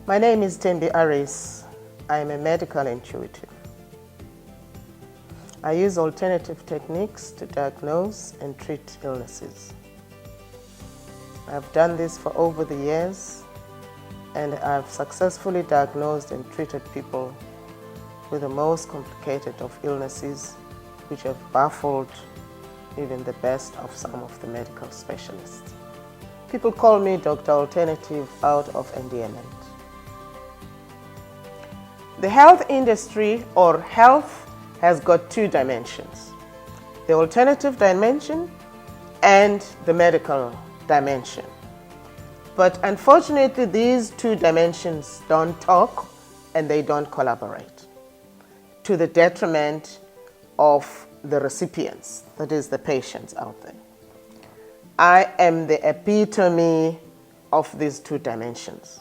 My name is Tembi Aris. I am a medical intuitive. I use alternative techniques to diagnose and treat illnesses. I've done this for over the years, and I've successfully diagnosed and treated people with the most complicated of illnesses, which have baffled even the best of some of the medical specialists. People call me Dr. Alternative out of endearment. The health industry, or health, has got two dimensions: the alternative dimension and the medical dimension. But unfortunately, these two dimensions don't talk and they don't collaborate, to the detriment of the recipients, that is the patients out there. I am the epitome of these two dimensions.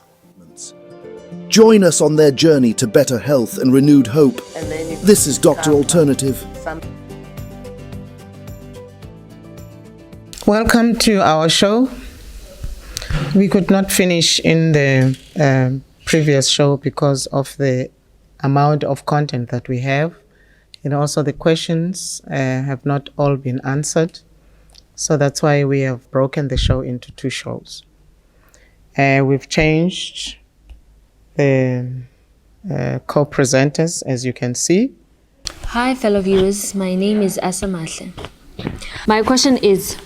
Join us on their journey to better health and renewed hope. This is Dr. Alternative. Welcome to our show. We could not finish in the previous show because of the amount of content that we have, and also the questions have not all been answered. So that's why we have broken the show into two shows. We've changed the co-presenters, as you can see. Hi, fellow viewers. My name is Asa Mahle. My question is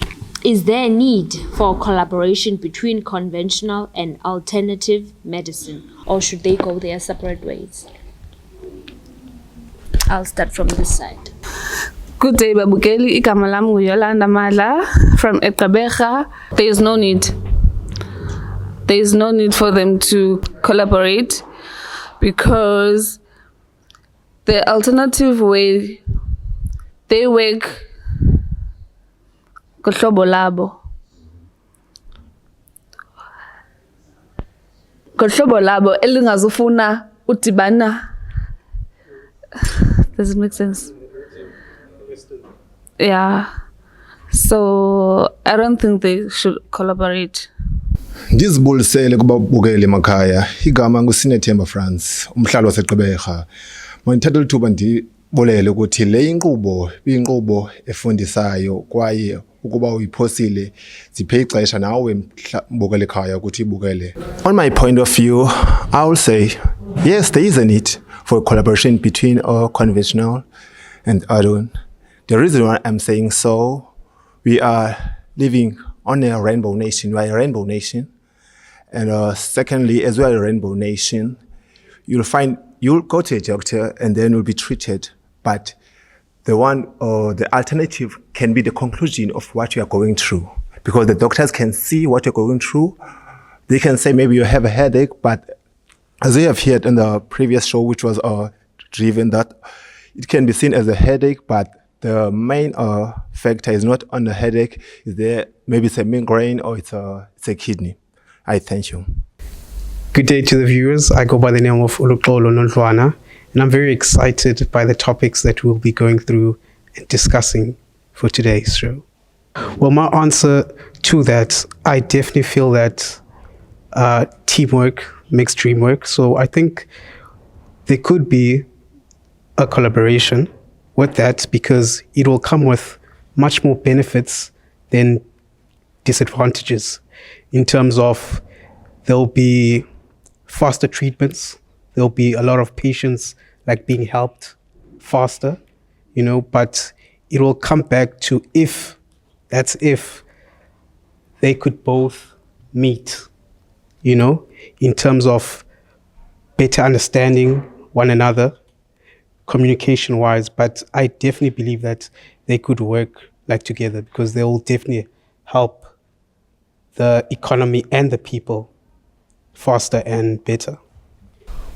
there a need for collaboration between conventional and alternative medicine, or should they go their separate ways? I'll start from this side. Good day, Babukeli. Igama lami nguYolanda Madla from Ekabeja. There is no need. There is no need for them to collaborate, because the alternative way, they work kohlobo labo. Kohlobo labo elingazufuna udibana. Does it make sense? Yeah. So I don't think they should collaborate. Ndizibulisele kubabukeli emakhaya. Igama nguSinethemba France, umhlali waseGqeberha. Mandithatha lithuba ndibulele ukuthi le inkqubo iyinkqubo efundisayo kwaye ukuba uyiphosile ziphe ixesha nawe mbukele ekhaya ukuthi ibukele. On my point of view, I will say yes, there is a need for a collaboration between conventional and adult. The reason why I'm saying so, we are living on a rainbow nation. We are a rainbow nation. And secondly, as well, a rainbow nation, you'll go to a doctor and then you'll be treated. But the alternative can be the conclusion of what you are going through, because the doctors can see what you're going through. They can say maybe you have a headache, but as we have heard in the previous show, which was driven, that it can be seen as a headache, but the main factor is not on the headache. Is there maybe it's a migraine or it's a kidney? I thank you. Good day to the viewers. I go by the name of Uluxolo Nondlwana, and I'm very excited by the topics that we'll be going through and discussing for today's show. Well, my answer to that, I definitely feel that teamwork makes dream work. So I think there could be a collaboration with that, because it will come with much more benefits than disadvantages, in terms of there'll be faster treatments, there'll be a lot of patients like being helped faster, but it will come back to if they could both meet, in terms of better understanding one another, communication-wise. But I definitely believe that they could work together, because they will definitely help the economy and the people faster and better.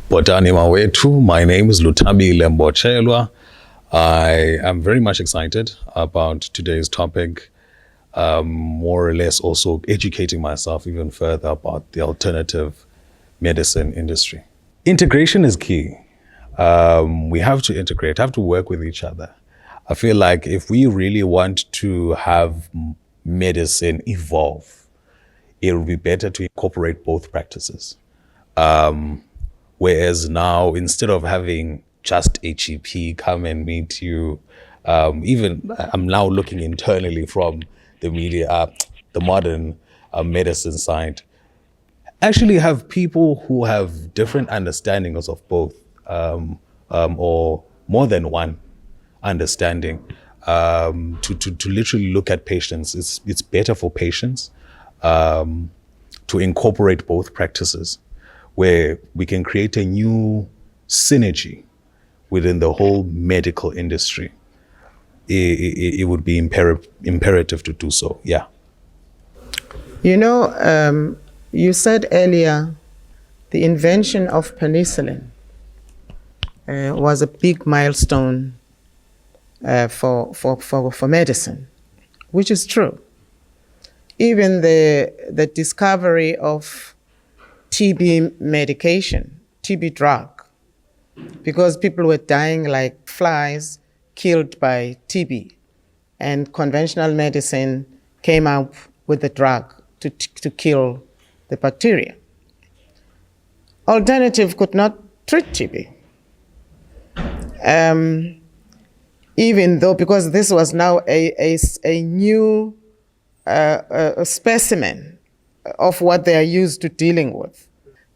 Botani Mawetu, my name is Luthabi Lembochelwa. I am very much excited about today's topic, more or less also educating myself even further about the alternative medicine industry. Integration is key. We have to integrate, have to work with each other. I feel like if we really want to have medicine evolve, it would be better to incorporate both practices. Whereas now, instead of having just HEP come and meet you, even I'm now looking internally from the media, the modern medicine side, actually have people who have different understandings of both, or more than one understanding, to literally look at patients. It's better for patients to incorporate both practices, where we can create a new synergy within the whole medical industry. It would be imperative to do so, yeah. You know, you said earlier the invention of penicillin was a big milestone for medicine, which is true. Even the discovery of TB medication, TB drug, because people were dying like flies killed by TB, and conventional medicine came up with a drug to kill the bacteria. Alternative could not treat TB. Even though, because this was now a new specimen of what they are used to dealing with.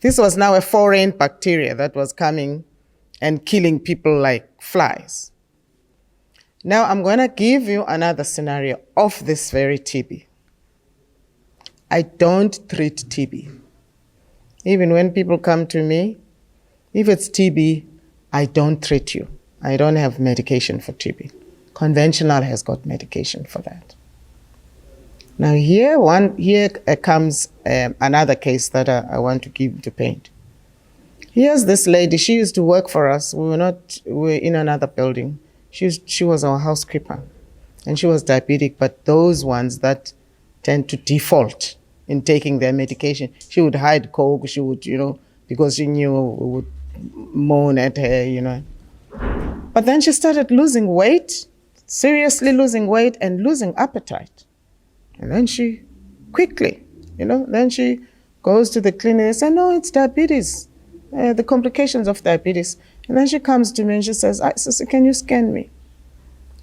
This was now a foreign bacteria that was coming and killing people like flies. Now I'm going to give you another scenario of this very TB. I don't treat TB. Even when people come to me, if it's TB, I don't treat you. I don't have medication for TB. Conventional has got medication for that. Now here comes another case that I want to paint. Here's this lady. She used to work for us. We were in another building. She was our housekeeper, and she was diabetic. But those ones that tend to default in taking their medication, she would hide coke. She would, because she knew we would moan at her, But then she started losing weight, seriously losing weight and losing appetite. And then she quickly, then she goes to the clinic. They say, no, it's diabetes, the complications of diabetes. And then she comes to me and she says, Sister, can you scan me?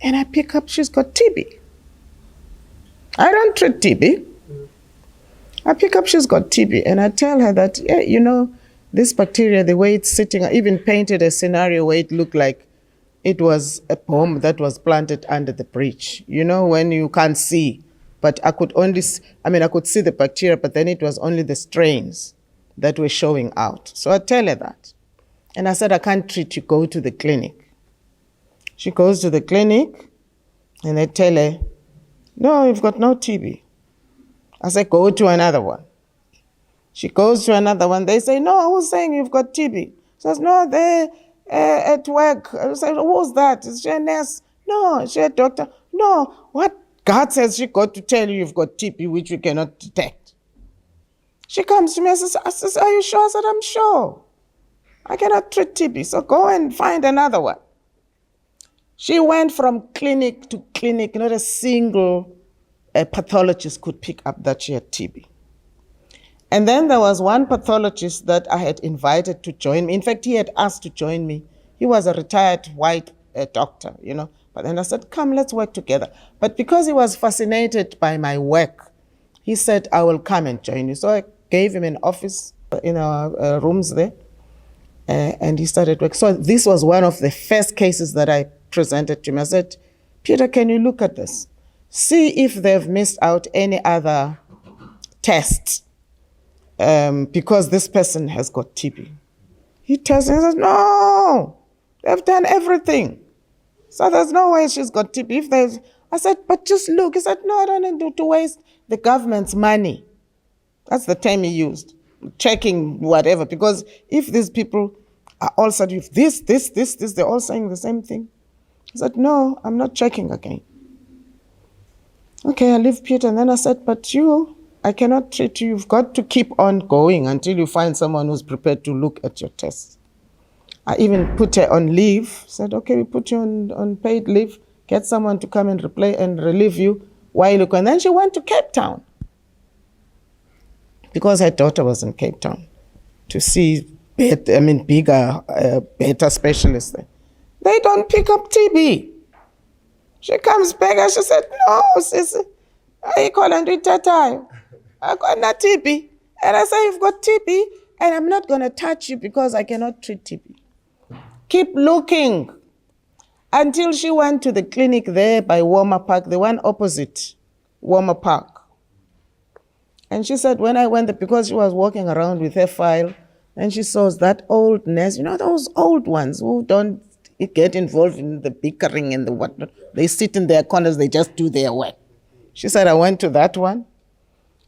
And I pick up, she's got TB. I don't treat TB. I pick up, she's got TB. And I tell her that, this bacteria, the way it's sitting, I even painted a scenario where it looked like it was a bomb that was planted under the bridge. When you can't see. But I could see the bacteria, but then it was only the strains that were showing out. So I tell her that. And I said, I can't treat you, go to the clinic. She goes to the clinic, and they tell her, no, you've got no TB. I said, go to another one. She goes to another one. They say, no, who's saying you've got TB? She says, no, they're at work. I say, who's that? Is she a nurse? No. Is she a doctor? No. What? God says she got to tell you you've got TB, which you cannot detect. She comes to me and says, are you sure? I said, I'm sure. I cannot treat TB, so go and find another one. She went from clinic to clinic. Not a single pathologist could pick up that she had TB. And then there was one pathologist that I had invited to join me. In fact, he had asked to join me. He was a retired white doctor, But then I said, come, let's work together. But because he was fascinated by my work, he said, I will come and join you. So I gave him an office in our rooms there, and he started work. So this was one of the first cases that I presented to him. I said, Peter, can you look at this? See if they've missed out any other tests because this person has got TB. He tells me, he says, no, they've done everything. So there's no way she's got TB. I said, but just look. He said, no, I don't need to waste the government's money. That's the term he used, checking whatever. Because if these people are all said, if this, they're all saying the same thing. I said, no, I'm not checking again. Okay, I leave Peter. And then I said, but I cannot treat you. You've got to keep on going until you find someone who's prepared to look at your tests. I even put her on leave. Said, okay, we put you on paid leave. Get someone to come and relieve you while you look. And then she went to Cape Town because her daughter was in Cape Town. to see bigger, better specialists there. They don't pick up TB. She comes back and she said, no, sis, I call and I got not TB. And I say, you've got TB, and I'm not going to touch you because I cannot treat TB. Keep looking. Until she went to the clinic there by Warmer Park, the one opposite Warmer Park. And she said, when I went there, because she was walking around with her file, and she saw that old nurse, those old ones who don't get involved in the bickering and the whatnot. They sit in their corners, they just do their work. She said, I went to that one.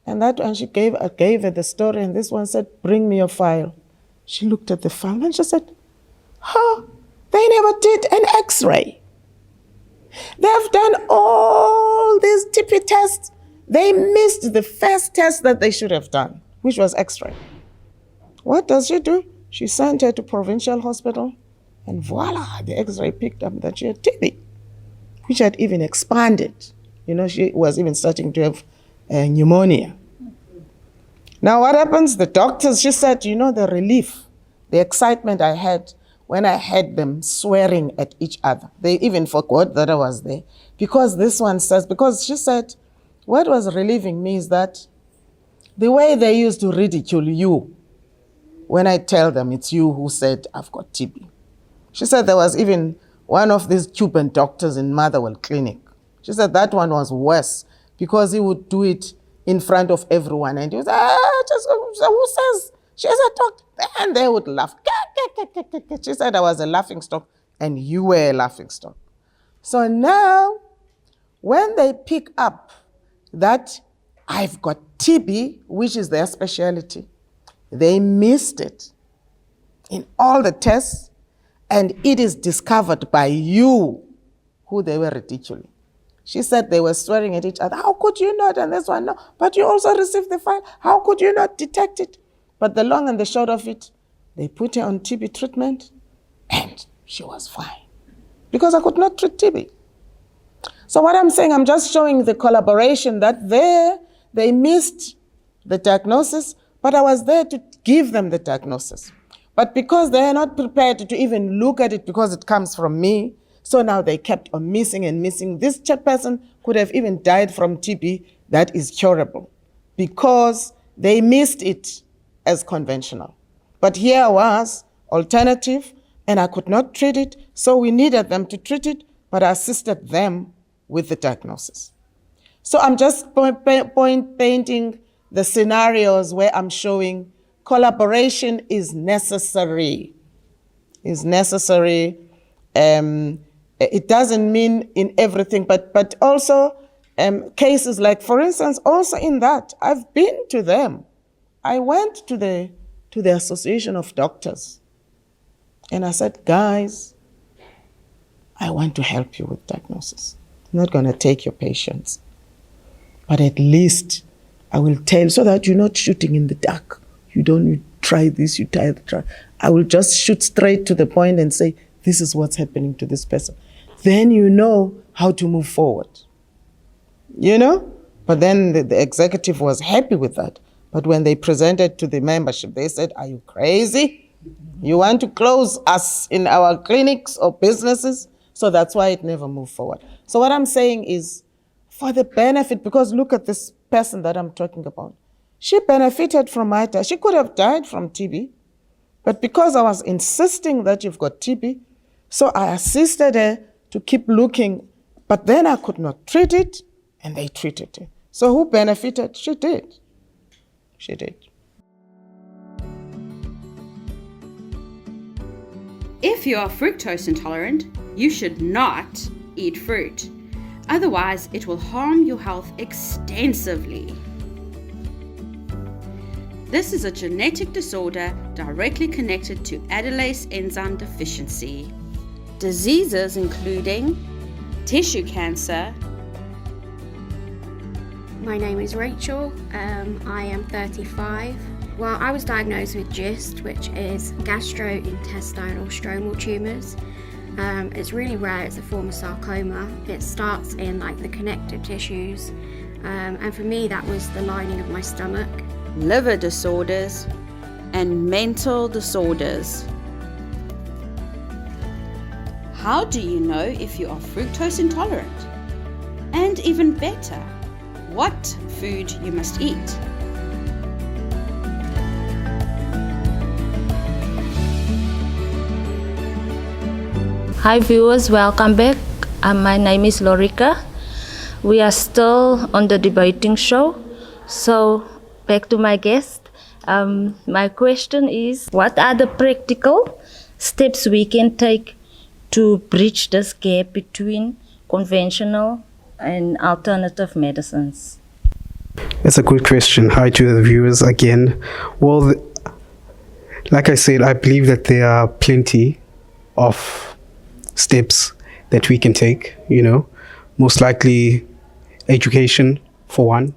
And that one, she gave her the story, and this one said, bring me your file. She looked at the file, and she said, they never did an x-ray. They've done all these TB tests. They missed the first test that they should have done, which was x-ray. What does she do? She sent her to provincial hospital, and voila, the x-ray picked up that she had TB, which had even expanded. She was even starting to have pneumonia. Now what happens? The doctors, she said, the relief, the excitement I had when I had them swearing at each other. They even forgot that I was there. Because she said, what was relieving me is that the way they used to ridicule you when I tell them it's you who said I've got TB. She said there was even one of these Cuban doctors in Motherwell Clinic. She said that one was worse because he would do it in front of everyone. And he was, who says? She's a doctor. And they would laugh. She said I was a laughing stock and you were a laughing stock. So now, when they pick up that I've got TB, which is their specialty, they missed it in all the tests, and it is discovered by you who they were ridiculing. She said they were swearing at each other. How could you not? And this one, no. But you also received the file. How could you not detect it? But the long and the short of it, they put her on TB treatment, and she was fine. Because I could not treat TB. So what I'm saying, I'm just showing the collaboration that they missed the diagnosis, but I was there to give them the diagnosis. But because they are not prepared to even look at it because it comes from me, so now they kept on missing and missing. This person could have even died from TB that is curable because they missed it as conventional. But here I was, alternative, and I could not treat it, so we needed them to treat it, but I assisted them with the diagnosis. So I'm just painting the scenarios where I'm showing collaboration is necessary. It doesn't mean in everything, but also cases like, for instance, also in that, I've been to them. I went to the Association of Doctors, and I said, guys, I want to help you with diagnosis. I'm not going to take your patients, but at least I will tell so that you're not shooting in the dark. You try this, you try that. I will just shoot straight to the point and say, this is what's happening to this person. Then you know how to move forward. But then the executive was happy with that. But when they presented to the membership, they said, are you crazy? You want to close us in our clinics or businesses? So that's why it never moved forward. So what I'm saying is, for the benefit, because look at this person that I'm talking about. She benefited from my test. She could have died from TB. But because I was insisting that you've got TB, so I assisted her to keep looking. But then I could not treat it, and they treated it. So who benefited? She did. She did. If you are fructose intolerant, you should not eat fruit. Otherwise, it will harm your health extensively. This is a genetic disorder directly connected to ADALASE enzyme deficiency. Diseases including tissue cancer. My name is Rachel. I am 35. Well, I was diagnosed with GIST, which is gastrointestinal stromal tumours. It's really rare. It's a form of sarcoma. It starts in the connective tissues, and for me that was the lining of my stomach. Liver disorders. and mental disorders. How do you know if you are fructose intolerant? And even better, what food you must eat. Hi viewers, welcome back. My name is Lorica. We are still on the debating show. So back to my guest. My question is, what are the practical steps we can take to bridge this gap between conventional and alternative medicines? That's a good question. Hi to the viewers again. Well, like I said, I believe that there are plenty of steps that we can take, most likely education for one,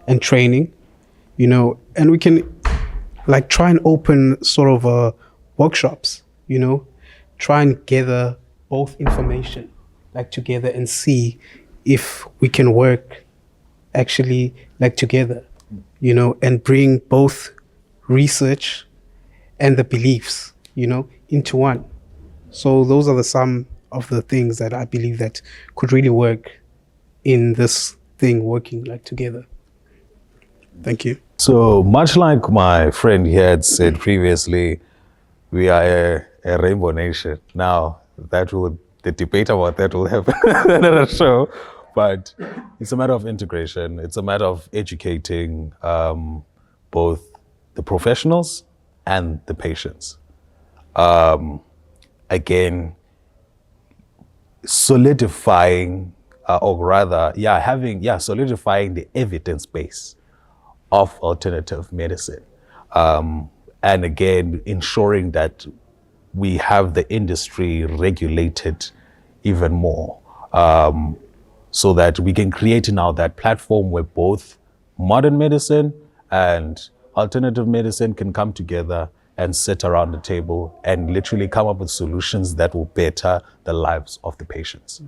and training, and we can try and open sort of workshops, try and gather both information together and see if we can work actually together, and bring both research and the beliefs, into one. So those are some of the things that I believe that could really work in this thing working together. Thank you. So much like my friend here had said previously, we are a rainbow nation. Now the debate about that will happen another show, but it's a matter of integration. It's a matter of educating both the professionals and the patients. Again, solidifying solidifying the evidence base of alternative medicine. And again, ensuring that we have the industry regulated even more, so that we can create now that platform where both modern medicine and alternative medicine can come together and sit around the table and literally come up with solutions that will better the lives of the patients.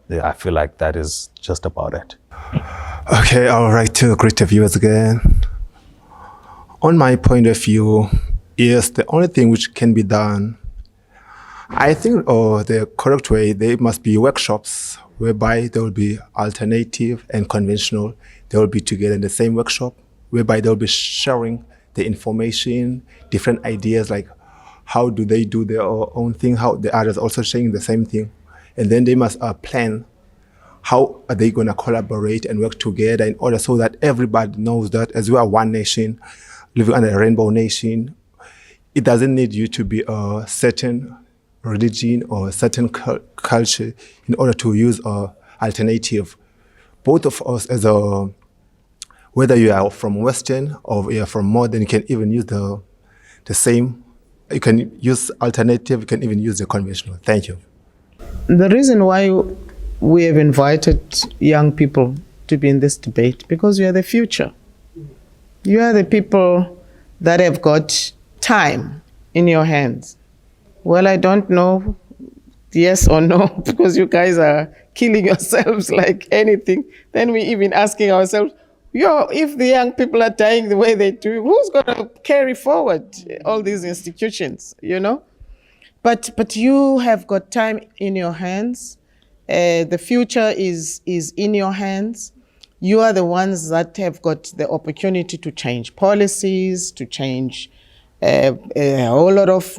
Yeah, I feel like that is just about it. Okay, all right, to greet the viewers again. On my point of view, yes, the only thing which can be done, I think, the correct way, there must be workshops whereby there will be alternative and conventional. They will be together in the same workshop, whereby they will be sharing the information, different ideas, like how do they do their own thing, how the others also sharing the same thing. And then they must plan how are they going to collaborate and work together in order so that everybody knows that as we are one nation, living under a rainbow nation, it doesn't need you to be a certain religion or a certain culture in order to use alternative. Both of us, whether you are from Western or you are from modern, you can even use the same. You can use alternative, you can even use the conventional. Thank you. The reason why we have invited young people to be in this debate, because you are the future. You are the people that have got time in your hands. Well, I don't know, yes or no, because you guys are killing yourselves like anything. Then we even asking ourselves, if the young people are dying the way they do, who's going to carry forward all these institutions, But you have got time in your hands. The future is in your hands. You are the ones that have got the opportunity to change policies, to change a whole lot of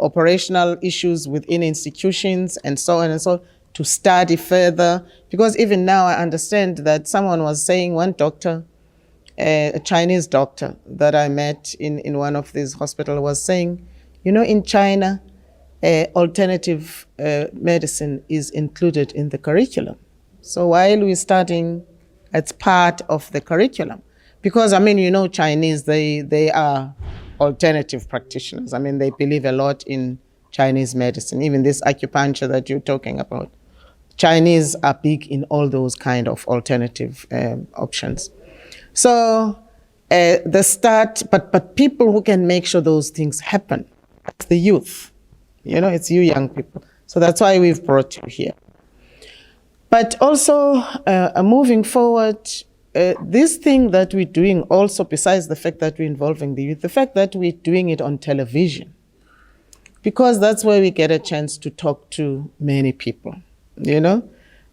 operational issues within institutions and so on and so on, to study further. Because even now I understand that someone was saying, one doctor, a Chinese doctor that I met in one of these hospitals was saying, in China, alternative medicine is included in the curriculum. So while we're studying, it's part of the curriculum. Because, Chinese, they are alternative practitioners. They believe a lot in Chinese medicine, even this acupuncture that you're talking about. Chinese are big in all those kind of alternative options. So the start, but people who can make sure those things happen, it's the youth. It's you young people. So that's why we've brought you here. But also moving forward, this thing that we're doing also, besides the fact that we're involving the youth, the fact that we're doing it on television, because that's where we get a chance to talk to many people, you know?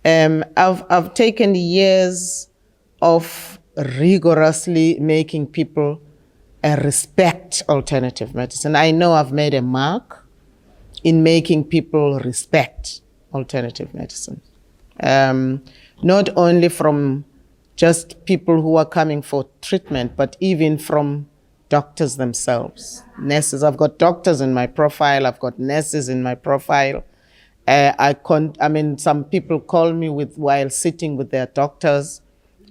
I've taken years of rigorously making people respect alternative medicine. I know I've made a mark in making people respect alternative medicine. Not only from just people who are coming for treatment, but even from doctors themselves, nurses. I've got doctors in my profile, I've got nurses in my profile. Some people call me while sitting with their doctors,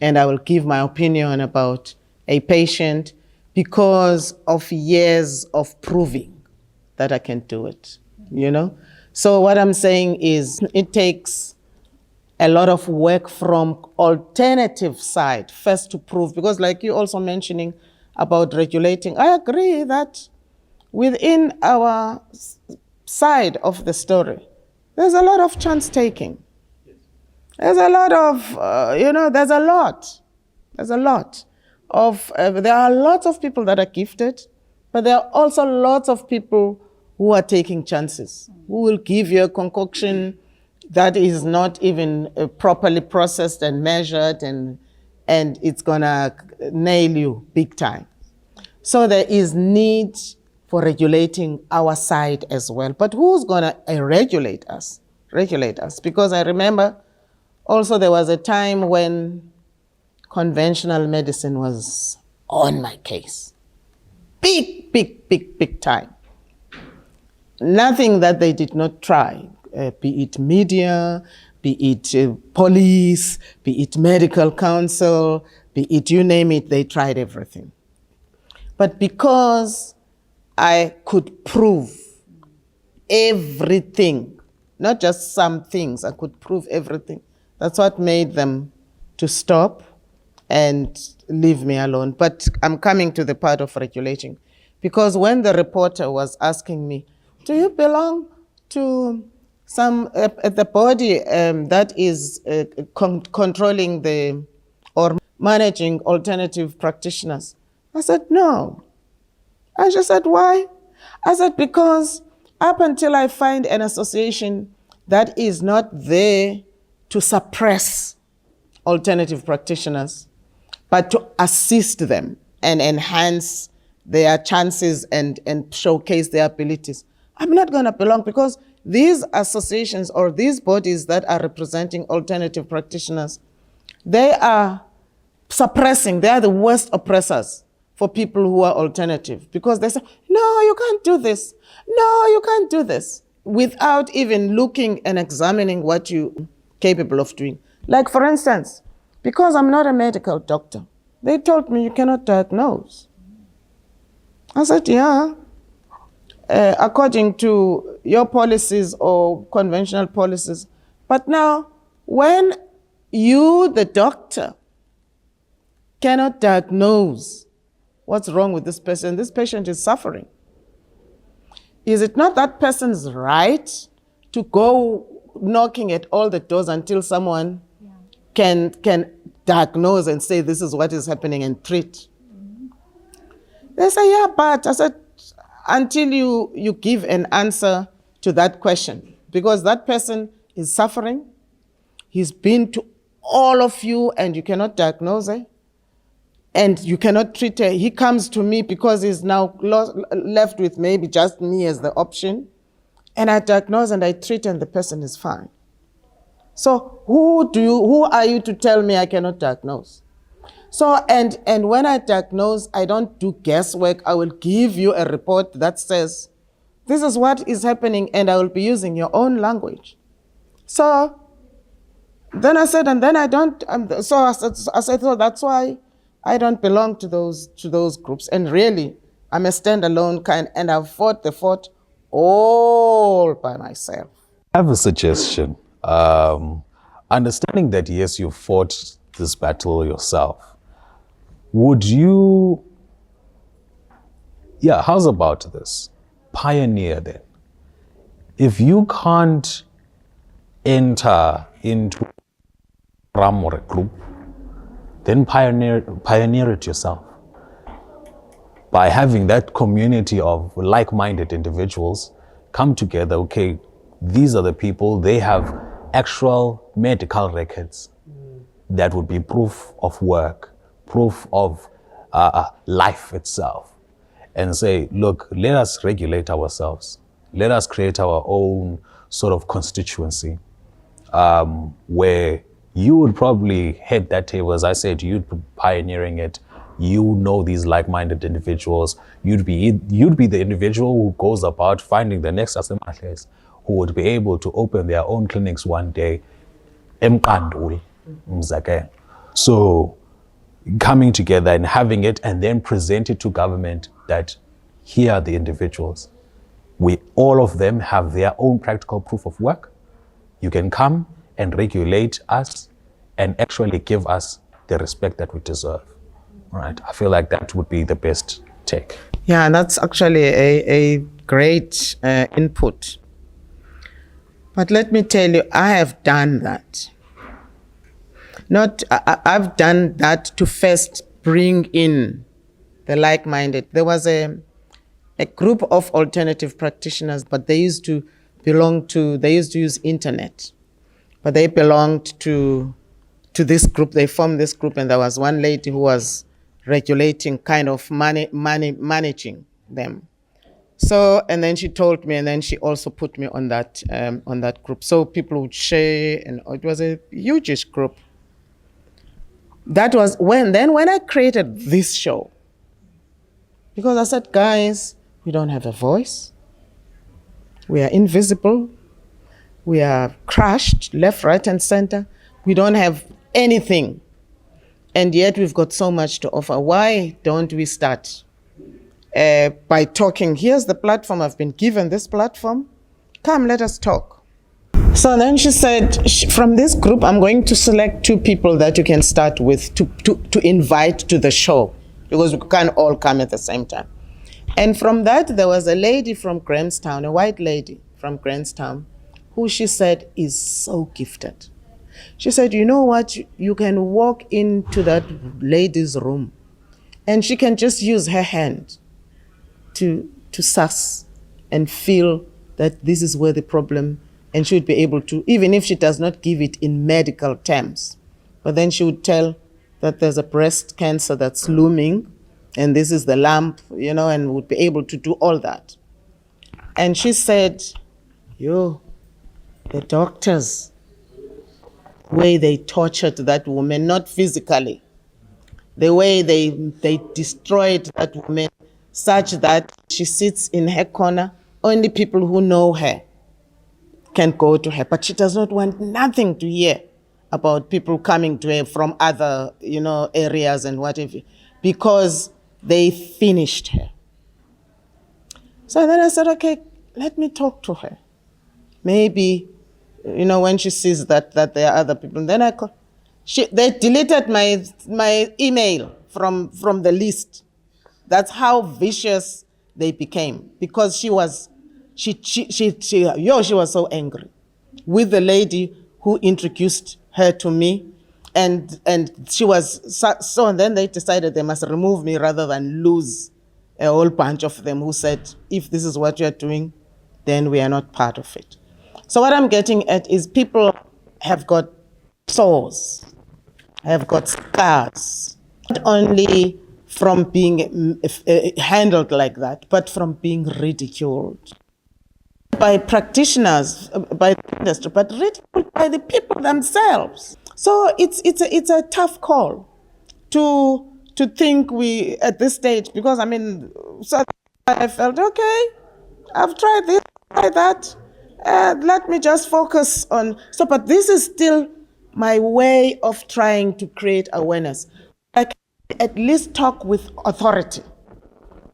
and I will give my opinion about a patient because of years of proving that I can do it, you know? So what I'm saying is it takes a lot of work from alternative side first to prove, because like you also mentioning about regulating, I agree that within our side of the story, there's a lot of chance taking. There's a lot of, there's a lot of, there are lots of people that are gifted, but there are also lots of people who are taking chances, who will give you a concoction that is not even properly processed and measured, and it's gonna nail you big time. So there is need for regulating our side as well. But who's gonna regulate us? Because I remember also there was a time when conventional medicine was on my case. Big time. Nothing that they did not try. Be it media, be it police, be it medical council, be it you name it, they tried everything. But because I could prove everything, not just some things, I could prove everything, that's what made them to stop and leave me alone. But I'm coming to the part of regulating, because when the reporter was asking me, do you belong to the body that is controlling or managing alternative practitioners? I said, no. And she said, why? I said, because up until I find an association that is not there to suppress alternative practitioners, but to assist them and enhance their chances and showcase their abilities, I'm not going to belong, because these associations or these bodies that are representing alternative practitioners, they are suppressing, they are the worst oppressors for people who are alternative, because they say, no, you can't do this. No, you can't do this, without even looking and examining what you're capable of doing. Like, for instance, because I'm not a medical doctor, they told me you cannot diagnose. I said, yeah. According to your policies or conventional policies. But now, when you, the doctor, cannot diagnose what's wrong with this patient is suffering, is it not that person's right to go knocking at all the doors until someone can diagnose and say this is what is happening and treat? They say, yeah, but I said, until you give an answer to that question, because that person is suffering, he's been to all of you and you cannot diagnose it, and you cannot treat it. He comes to me because he's now left with maybe just me as the option, and I diagnose and I treat and the person is fine. So who are you to tell me I cannot diagnose? So, and when I diagnose, I don't do guesswork. I will give you a report that says, this is what is happening, and I will be using your own language. So then I said, and then I don't, so that's why I don't belong to those groups. And really, I'm a standalone kind, and I've fought the fight all by myself. I have a suggestion. Understanding that, yes, you fought this battle yourself, would you, how's about this? Pioneer then. If you can't enter into a group then pioneer it yourself. By having that community of like-minded individuals come together, okay, these are the people, they have actual medical records that would be proof of work, proof of life itself, and say, look, let us regulate ourselves. Let us create our own sort of constituency where you would probably head that table. As I said, you'd be pioneering it. You know these like-minded individuals. You'd be the individual who goes about finding the next Asemahlesi who would be able to open their own clinics one day. So coming together and having it and then present it to government that here are the individuals. All of them have their own practical proof of work. You can come and regulate us and actually give us the respect that we deserve. Right? I feel like that would be the best take. Yeah, that's actually a great input. But let me tell you, I have done that. I've done that to first bring in the like-minded. There was a group of alternative practitioners, but they used to use internet. But they belonged to this group. They formed this group, and there was one lady who was regulating, kind of managing them. So, and then she told me, and then she also put me on that group. So people would share, and it was a huge group. That was when I created this show. Because I said, guys, we don't have a voice. We are invisible. We are crushed left, right, and center. We don't have anything. And yet we've got so much to offer. Why don't we start by talking? Here's the platform. I've been given this platform. Come, let us talk. So then she said, from this group, I'm going to select 2 people that you can start with to invite to the show, because we can't all come at the same time. And from that, there was a lady from Grahamstown, a white lady from Grahamstown, who she said is so gifted. She said, you know what, you can walk into that lady's room and she can just use her hand to suss and feel that this is where the problem, and she would be able to, even if she does not give it in medical terms, but then she would tell that there's a breast cancer that's looming and this is the lump, and would be able to do all that. And she said, the doctors, way they tortured that woman, not physically, the way they destroyed that woman, such that she sits in her corner, only people who know her can go to her, but she does not want nothing to hear about people coming to her from other, areas and whatever, because they finished her. So then I said, okay, let me talk to her. Maybe, when she sees that there are other people. And then they deleted my email from the list. That's how vicious they became, because she was so angry with the lady who introduced her to me, and she was so. And then they decided they must remove me rather than lose a whole bunch of them who said, if this is what you're doing, then we are not part of it. So what I'm getting at is people have got sores, have got scars, not only from being handled like that, but from being ridiculed by practitioners, by the industry, but ridiculed by the people themselves. So it's a tough call to think we at this stage, because so I felt, okay, I've tried this, tried that, let me just focus on. So, but this is still my way of trying to create awareness. I can at least talk with authority,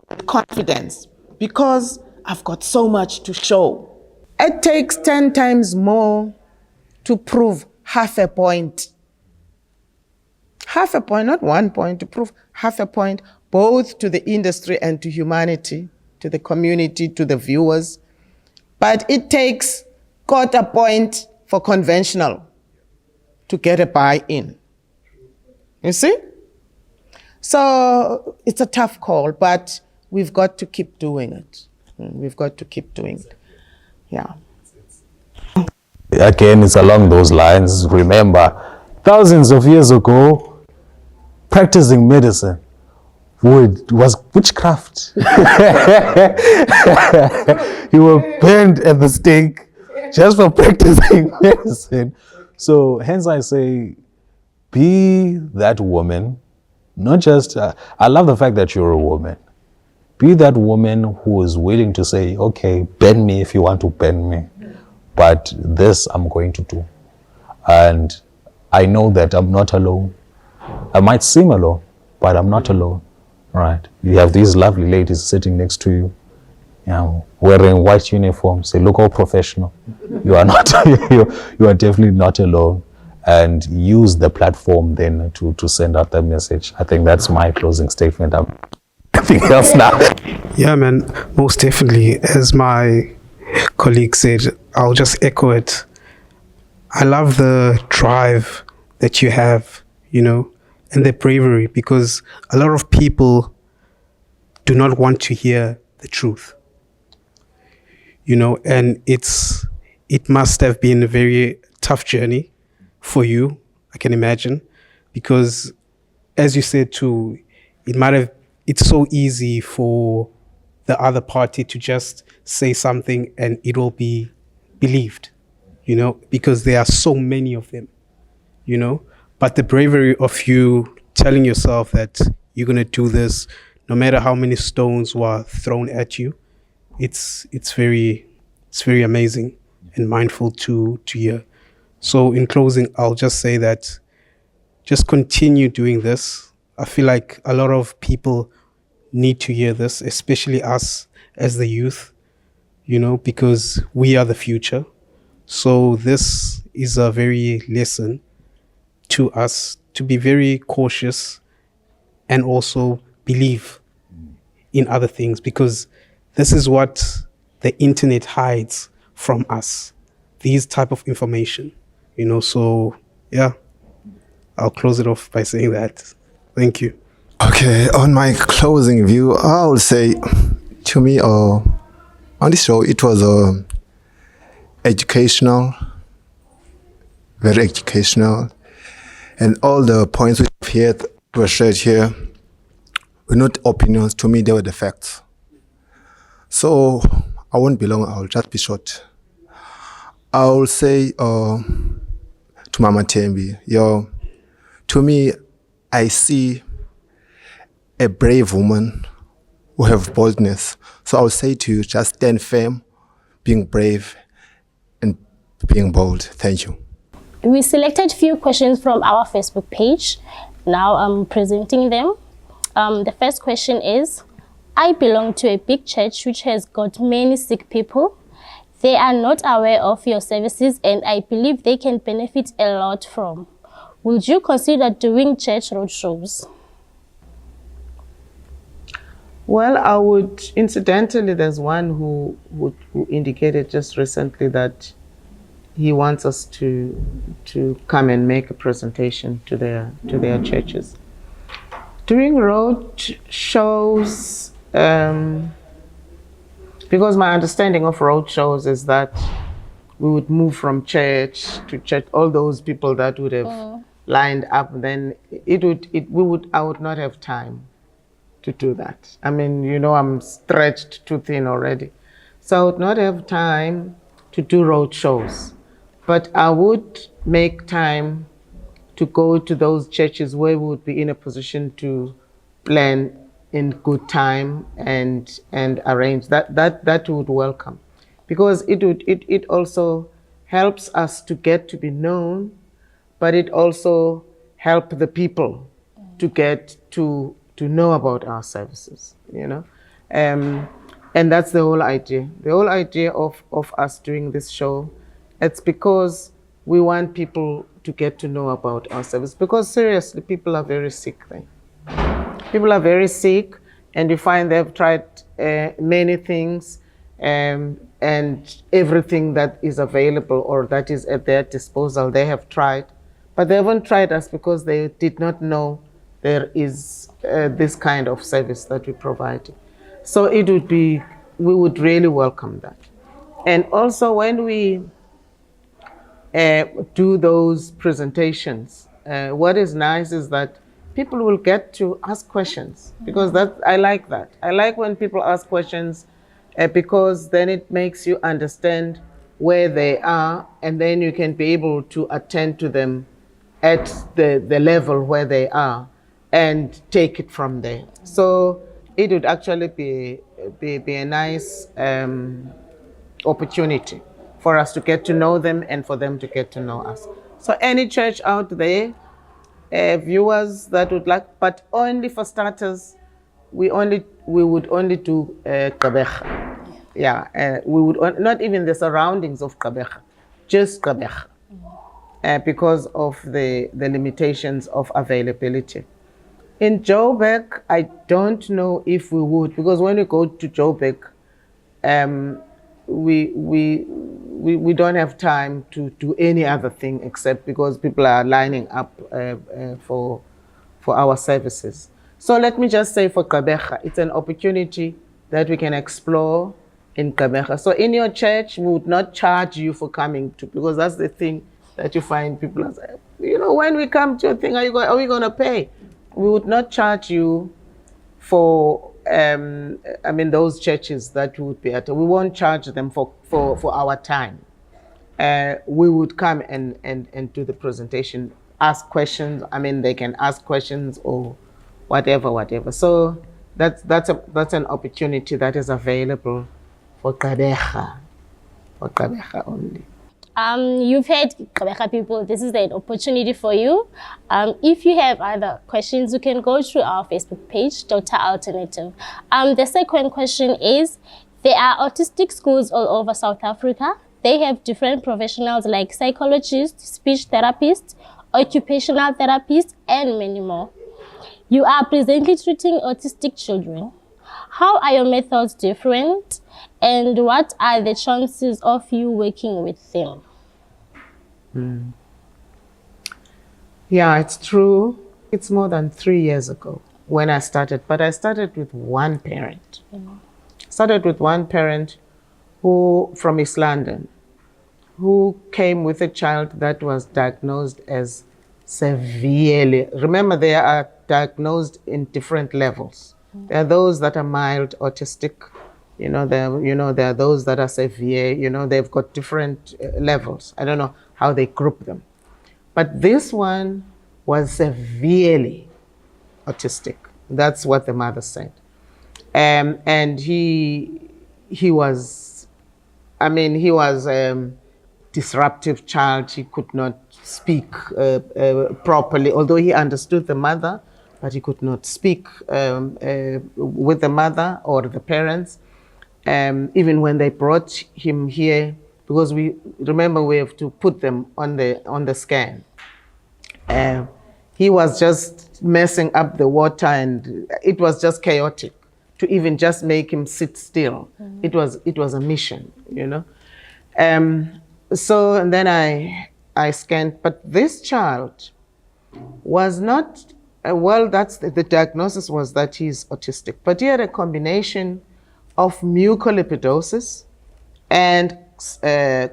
with confidence, because I've got so much to show. It takes 10 times more to prove half a point. Half a point, not 1 point, to prove half a point, both to the industry and to humanity, to the community, to the viewers. But it takes quarter point for conventional to get a buy-in. You see? So it's a tough call, but we've got to keep doing it. We've got to keep doing it. Yeah. Again, it's along those lines. Remember, thousands of years ago, practicing medicine was witchcraft. You were burned at the stake just for practicing medicine. So hence I say, be that woman, not just, I love the fact that you're a woman. Be that woman who is willing to say, okay, bend me if you want to bend me, but this I'm going to do. And I know that I'm not alone. I might seem alone, but I'm not alone, right? You have these lovely ladies sitting next to you, wearing white uniforms. They look all professional. You are not, you are definitely not alone. And use the platform then to send out that message. I think that's my closing statement. Nothing else now. Yeah, man, most definitely. As my colleague said, I'll just echo it. I love the drive that you have, and the bravery, because a lot of people do not want to hear the truth, and it must have been a very tough journey for you, I can imagine, because as you said too, it's so easy for the other party to just say something and it will be believed, because there are so many of them, but the bravery of you telling yourself that you're going to do this, no matter how many stones were thrown at you, it's very amazing and mindful to hear. So in closing, I'll just say that just continue doing this. I feel like a lot of people need to hear this, especially us as the youth, because we are the future. So this is a very lesson to us to be very cautious and also believe in other things, because this is what the internet hides from us, these type of information, so yeah, I'll close it off by saying that. Thank you. Okay, on my closing view, I will say, to me, on this show, it was educational, very educational, and all the points we have were shared here were not opinions. To me, they were the facts. So I won't be long, I'll just be short. I will say to Mama Thembi, to me, I see a brave woman who have boldness. So I would say to you, just stand firm, being brave and being bold. Thank you. We selected few questions from our Facebook page. Now I'm presenting them. The first question is, I belong to a big church which has got many sick people. They are not aware of your services and I believe they can benefit a lot from. Would you consider doing church roadshows? Well, I would, incidentally, there's one who indicated just recently that he wants us to come and make a presentation to their churches. During road shows, because my understanding of road shows is that we would move from church to church, all those people that would have lined up, then I would not have time to do that. I mean, I'm stretched too thin already. So I would not have time to do road shows. But I would make time to go to those churches where we would be in a position to plan in good time and arrange that would welcome, because it also helps us to get to be known, but it also help the people to get to know about our services, and that's the whole idea. The whole idea of us doing this show, it's because we want people to get to know about our service, because seriously, people are very sick then. People are very sick, and you find they've tried many things, and everything that is available or that is at their disposal, they have tried, But they haven't tried us because they did not know there is this kind of service that we provide. So it would be, we would really welcome that. And also when we do those presentations, what is nice is that people will get to ask questions, because I like that. I like when people ask questions because then it makes you understand where they are, and then you can be able to attend to them at the level where they are and take it from there. So it would actually be a nice opportunity for us to get to know them and for them to get to know us. So any church out there, viewers that would like, but only for starters, we would only do Gqeberha. Yeah, we would not even the surroundings of Gqeberha, just Gqeberha, because of the limitations of availability. In Joburg, I don't know if we would, because when we go to Joburg, we don't have time to do any other thing except because people are lining up for our services. So let me just say for Gqeberha, it's an opportunity that we can explore in Gqeberha. So in your church, we would not charge you for coming to, because that's the thing that you find people are saying, you know, when we come to a thing, are we going to pay? We would not charge you for, those churches that would be at, we won't charge them for our time. We would come and do the presentation, ask questions. I mean, they can ask questions or whatever. So that's an opportunity that is available for Gqeberha only. You've heard Gqeberha people, this is an opportunity for you. If you have other questions, you can go through our Facebook page, Dr. Alternative. The second question is, there are autistic schools all over South Africa. They have different professionals like psychologists, speech therapists, occupational therapists, and many more. You are presently treating autistic children. How are your methods different? And what are the chances of you working with them? Yeah, it's true. It's more than 3 years ago when I started, but I started with one parent. Started with one parent who, from East London, who came with a child that was diagnosed as severely, remember they are diagnosed in different levels. There are those that are mild autistic, there are those that are severe, they've got different levels. I don't know how they group them. But this one was severely autistic. That's what the mother said. And he was disruptive child. He could not speak properly, although he understood the mother, but he could not speak with the mother or the parents. Even when they brought him here, because we have to put them on the scan. He was just messing up the water, and it was just chaotic to even just make him sit still. It was a mission, So and then I scanned, but this child was not that's the diagnosis was that he's autistic, but he had a combination of mucolipidosis and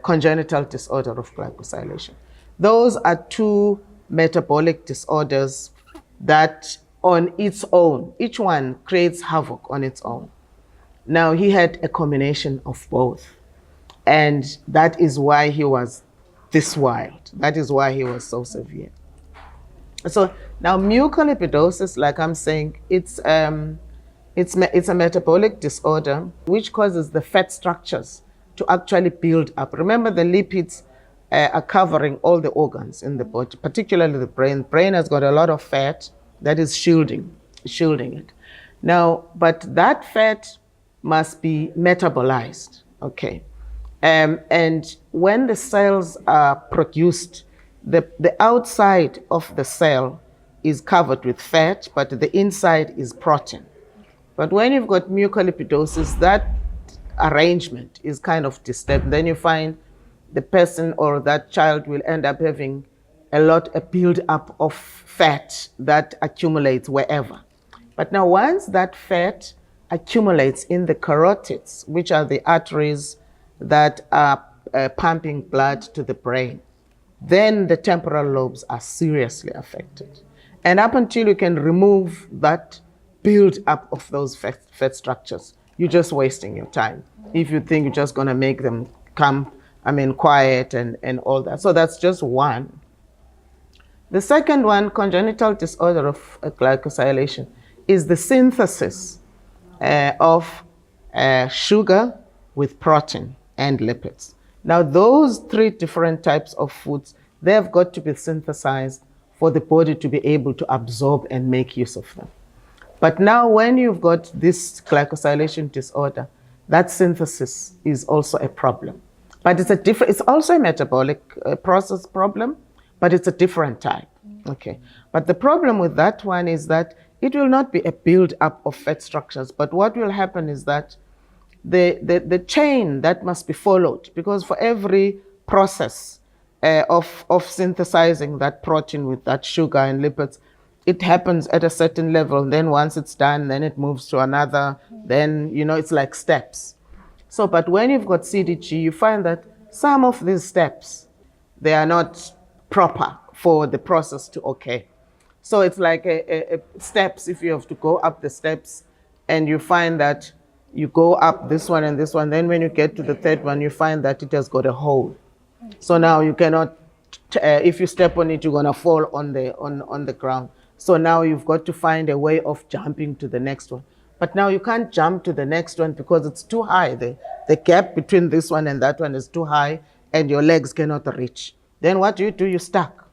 congenital disorder of glycosylation. Those are two metabolic disorders that on its own, each one creates havoc on its own. Now he had a combination of both, and that is why he was this wild. That is why he was so severe. So now mucolipidosis, like I'm saying, it's a metabolic disorder which causes the fat structures to actually build up. Remember, the lipids are covering all the organs in the body, particularly the brain. The brain has got a lot of fat that is shielding it. Now, but that fat must be metabolized, okay? And when the cells are produced, the outside of the cell is covered with fat, but the inside is protein. But when you've got mucolipidosis, that arrangement is kind of disturbed. Then you find the person or that child will end up having a build-up of fat that accumulates wherever. But now once that fat accumulates in the carotids, which are the arteries that are pumping blood to the brain, then the temporal lobes are seriously affected. And up until you can remove that build-up of those fat structures, you're just wasting your time if you think you're just going to make them quiet and all that. So that's just one. The second one, congenital disorder of glycosylation, is the synthesis of sugar with protein and lipids. Now, those three different types of foods, they've got to be synthesized for the body to be able to absorb and make use of them. But now when you've got this glycosylation disorder, that synthesis is also a problem. But it's also a metabolic process problem, but it's a different type. Okay. But the problem with that one is that it will not be a build-up of fat structures, but what will happen is that the chain that must be followed, because for every process of synthesizing that protein with that sugar and lipids, it happens at a certain level. Then once it's done, then it moves to another. Then, it's like steps. So, but when you've got CDG, you find that some of these steps, they are not proper for the process to occur. So it's like a steps, if you have to go up the steps, and you find that you go up this one and this one, then when you get to the third one, you find that it has got a hole. So now you cannot, if you step on it, you're gonna fall on the ground. So now you've got to find a way of jumping to the next one. But now you can't jump to the next one because it's too high. The gap between this one and that one is too high and your legs cannot reach. Then what do? You're stuck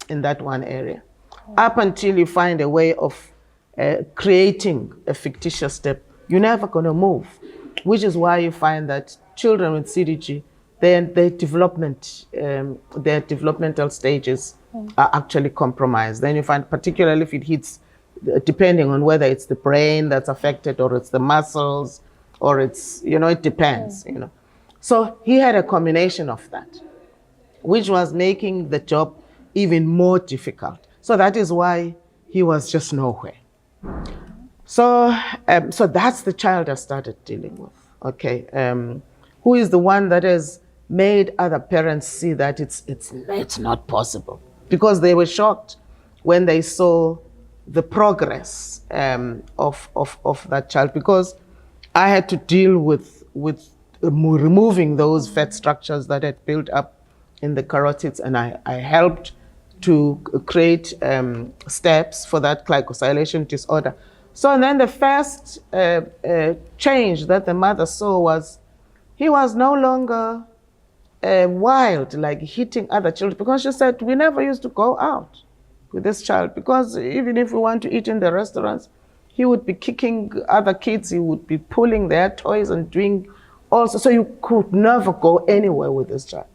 in that one area up until you find a way of creating a fictitious step. You're never gonna move, which is why you find that children with CDG, their developmental stages are actually compromised. Then you find, particularly if it hits, depending on whether it's the brain that's affected or it's the muscles or it's, it depends, So he had a combination of that, which was making the job even more difficult. So that is why he was just nowhere. So that's the child I started dealing with, okay? Who is the one that has made other parents see that it's not possible, because they were shocked when they saw the progress of that child, because I had to deal with removing those fat structures that had built up in the carotids, and I helped to create steps for that glycosylation disorder. So then the first change that the mother saw was he was no longer wild, like hitting other children, because she said, we never used to go out with this child, because even if we want to eat in the restaurants, he would be kicking other kids, he would be pulling their toys and doing also, so you could never go anywhere with this child.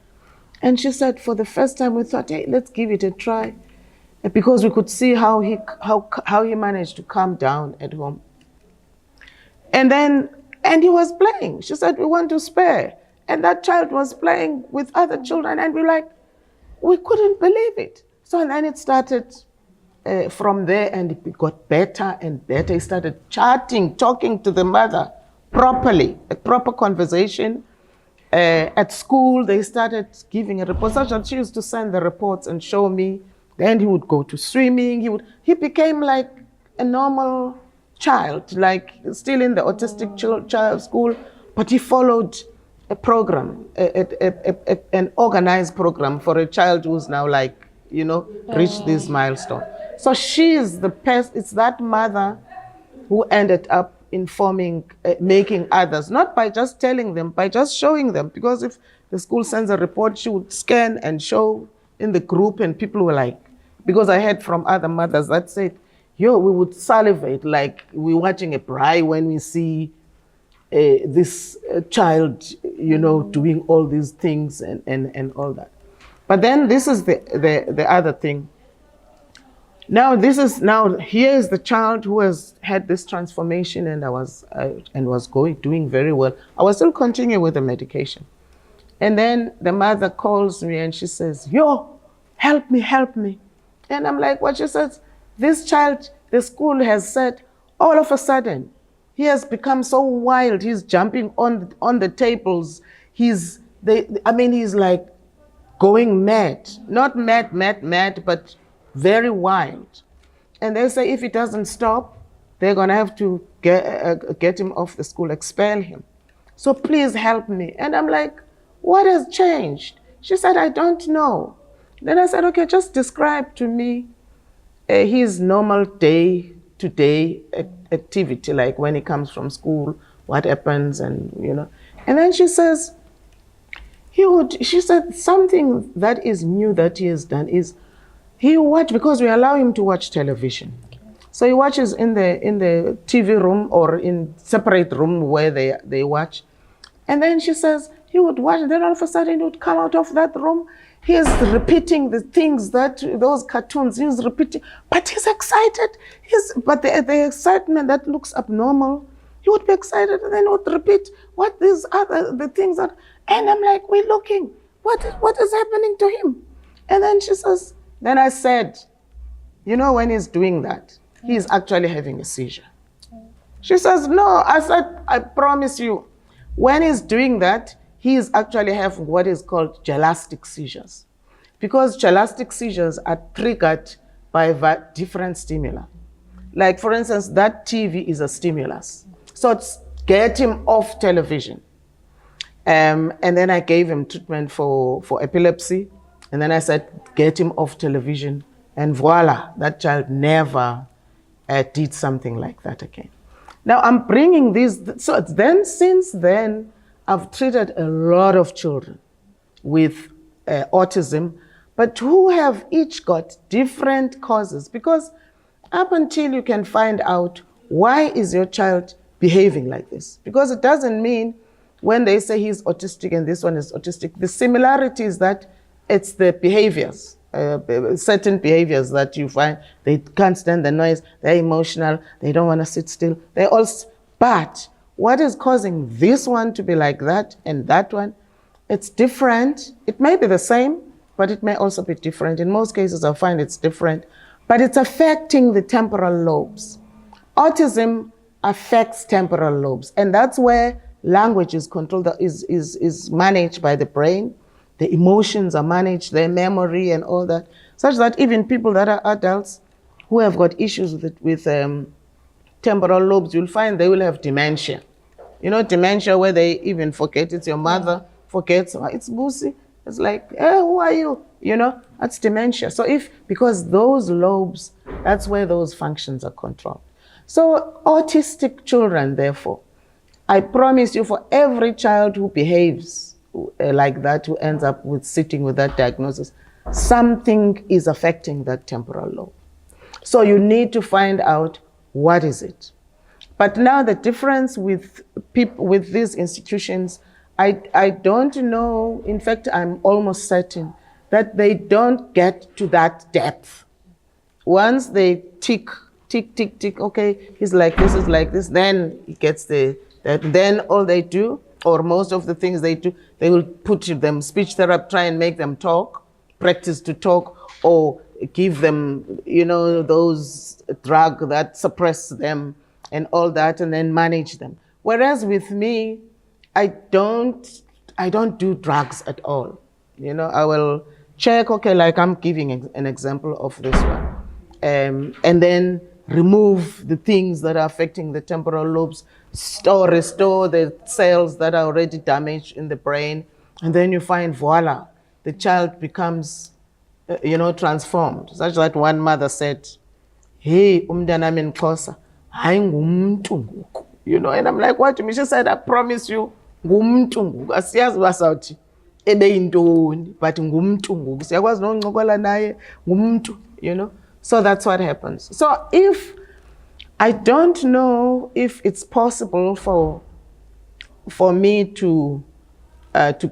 And she said, for the first time, we thought, hey, let's give it a try, because we could see how he managed to calm down at home. And he was playing. She said, we want to spare. And that child was playing with other children, and we couldn't believe it. So then it started from there, and it got better and better. He started chatting, talking to the mother properly, a proper conversation. At school, they started giving a report. So she used to send the reports and show me. Then he would go to swimming. He became like a normal child, like still in the autistic child school, but he followed a program, an organized program for a child who's now reached this milestone. So she is it's that mother who ended up informing, making others, not by just telling them, by just showing them. Because if the school sends a report, she would scan and show in the group, and people were like, because I heard from other mothers that said, we would salivate like we're watching a braai when we see this child, doing all these things and all that. But then this is the other thing. Now here's the child who has had this transformation, and was doing very well. I was still continuing with the medication. And then the mother calls me and she says, help me, help me. And I'm like, what? She says, this child, the school has said, all of a sudden, he has become so wild. He's jumping on the tables. He's like going mad. Not mad, but very wild. And they say if he doesn't stop, they're going to have to get him off the school, expel him. So please help me. And I'm like, what has changed? She said, I don't know. Then I said, okay, just describe to me his normal day-to-day activity, like when he comes from school, what happens, and And then she says, she said something that is new that he has done is he watch, because we allow him to watch television. So he watches in the TV room or in separate room where they watch. And then she says he would watch, and then all of a sudden he would come out of that room. He is repeating the things those cartoons, he's repeating, but he's excited. But the excitement that looks abnormal, he would be excited and then would repeat the things that, and I'm like, we're looking, what is happening to him? And then she says, then I said, when he's doing that, he's actually having a seizure. She says, no, I said, I promise you, when he's doing that, he is actually having what is called gelastic seizures. Because gelastic seizures are triggered by different stimuli. Like, for instance, that TV is a stimulus. So it's get him off television. And then I gave him treatment for epilepsy. And then I said, get him off television. And voila, that child never did something like that again. Now I'm bringing these, so then since then, I've treated a lot of children with autism, but who have each got different causes, because up until you can find out why is your child behaving like this, because it doesn't mean when they say he's autistic and this one is autistic, the similarity is that it's the behaviors, certain behaviors that you find, they can't stand the noise, they're emotional, they don't want to sit still, but what is causing this one to be like that and that one? It's different. It may be the same, but it may also be different. In most cases, I find it's different, but it's affecting the temporal lobes. Autism affects temporal lobes, and that's where language is controlled, is managed by the brain. The emotions are managed, their memory and all that, such that even people that are adults who have got issues with temporal lobes, you'll find they will have dementia. Dementia where they even forget it's your mother, forgets, it's Busi. It's like, hey, who are you? That's dementia. So because those lobes, that's where those functions are controlled. So autistic children, therefore, I promise you, for every child who behaves like that, who ends up sitting with that diagnosis, something is affecting that temporal lobe. So you need to find out what is it. But now the difference with people with these institutions, I don't know. In fact, I'm almost certain that they don't get to that depth. Once they tick, okay, he's like this, is like this, then he gets then all they do, or most of the things they do, they will put them speech therapy, try and make them talk, practice to talk, or give them, those drugs that suppress them and all that, and then manage them. Whereas with me, I don't do drugs at all. I will check, okay, like I'm giving an example of this one, and then remove the things that are affecting the temporal lobes, restore the cells that are already damaged in the brain, and then you find, voila, the child becomes, transformed. Such that one mother said, hey, umntanami Xhosa, hayi ngumuntu ngoku. And I'm like, what do you mean? She said, I promise you, ngumuntu ngoku. Asiyazi basawuthi ebeyintoni, but ngumuntu ngoku. Siyakwazi nokuncokola naye, ngumuntu, So that's what happens. So I don't know if it's possible for me to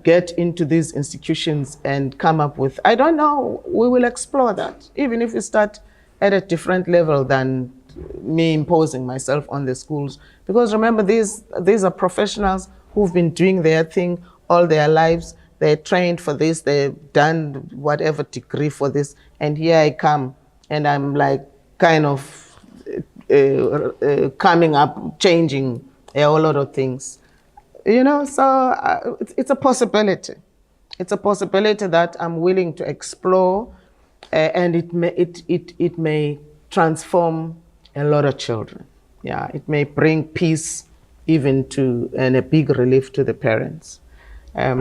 get into these institutions and come up with, I don't know, we will explore that, even if we start at a different level than me imposing myself on the schools. Because remember, these are professionals who've been doing their thing all their lives. they're trained for this, they've done whatever degree for this, and here I come, and I'm like kind of coming up, changing a whole lot of things. You know, so it's a possibility. It's a possibility that I'm willing to explore, and it may transform a lot of children. Yeah, it may bring peace even to, and a big relief to the parents. That's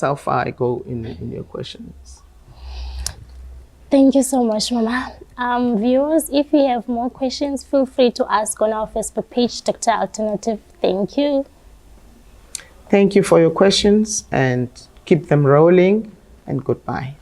how far I go in your questions. Thank you so much, Mama. Viewers, if you have more questions, feel free to ask on our Facebook page, Dr. Alternative. Thank you. Thank you for your questions, and keep them rolling, and goodbye.